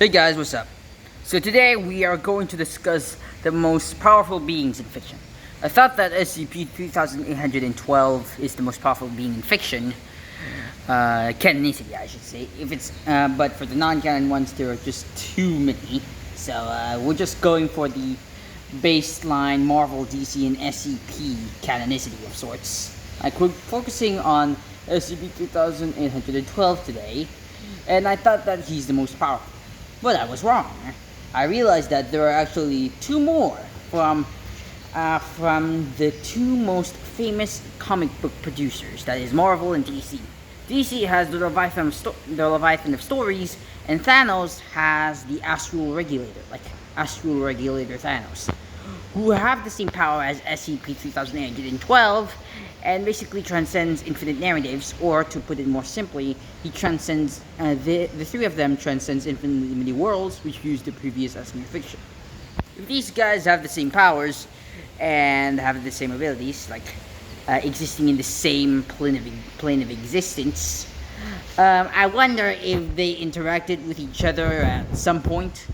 Hey guys, what's up? So today we are going to discuss the most powerful beings in fiction. I thought that SCP-3812 is the most powerful being in fiction. Canonicity, I should say. But for the non-canon ones, there are just too many. So we're just going for the baseline Marvel, DC, and SCP canonicity of sorts. We're focusing on SCP-3812 today, and I thought that he's the most powerful. But I was wrong. I realized that there are actually two more from the two most famous comic book producers, that is Marvel and DC. DC has the Leviathan of Stories, and Thanos has the Astral Regulator, like Astral Regulator Thanos, who have the same power as SCP-3812, and basically transcends infinite narratives, or to put it more simply, he transcends, the three of them transcends infinitely many worlds, which used the previous as mere fiction. If these guys have the same powers, and have the same abilities, like existing in the same plane of existence, I wonder if they interacted with each other at some point.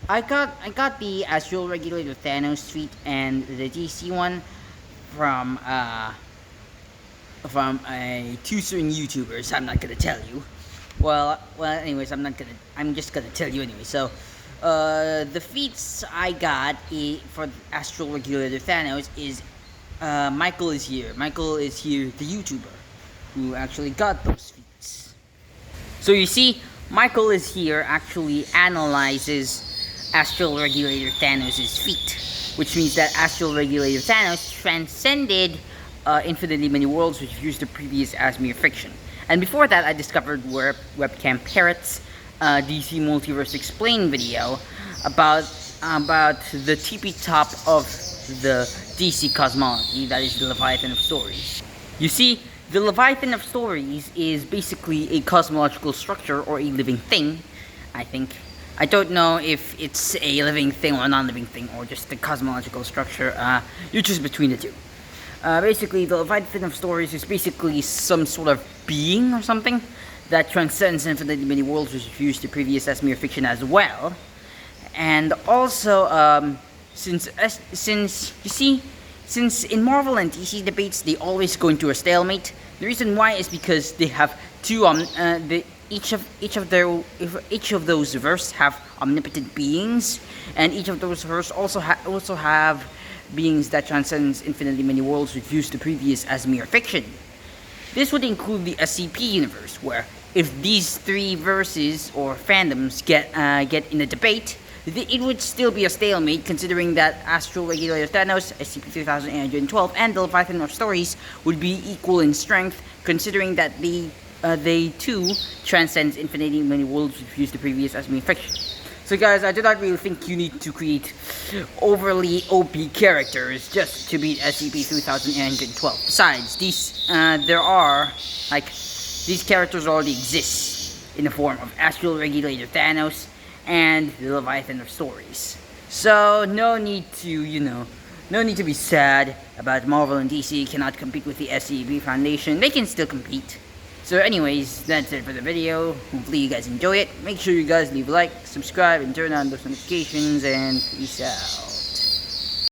I got the Astral Regulator Thanos tweet and the DC one from two certain YouTubers. I'm not gonna tell you. Anyways, I'm just gonna tell you anyway. So, the feats I got for Astral Regulator Thanos is, Michael is here. Michael is here, the YouTuber who actually got those feats. So you see, Michael is here actually analyzes Astral Regulator Thanos' feat, which means that Astral Regulator Thanos transcended infinitely many worlds, which used the previous as mere fiction. And before that, I discovered Webcam Parrot's DC Multiverse Explained video about the tippy top of the DC cosmology, that is the Leviathan of Stories. You see, the Leviathan of Stories is basically a cosmological structure or a living thing, I think. I don't know if it's a living thing or a non-living thing, or just a cosmological structure. You choose between the two. Basically, the Leviathan of Stories is basically some sort of being or something that transcends infinitely many worlds, which used the previous as mere fiction as well. And also, since in Marvel and DC debates they always go into a stalemate, the reason why is because they have each of those verses have omnipotent beings, and each of those verses also have beings that transcends infinitely many worlds, which used the previous as mere fiction. This would include the SCP universe, where if these three verses or fandoms get in a debate, it would still be a stalemate, considering that Astral Regulator Thanos, SCP-3812, and the Leviathan of Stories would be equal in strength, considering that they too transcends infinitely many worlds, which used the previous as mere fiction. So guys, I do not really think you need to create overly OP characters just to beat SCP-3812. Besides, these characters already exist in the form of Astral Regulator Thanos and the Leviathan of Stories. So no need to be sad about Marvel and DC cannot compete with the SCP Foundation. They can still compete. So anyways, that's it for the video. Hopefully you guys enjoy it. Make sure you guys leave a like, subscribe, and turn on those notifications, and peace out.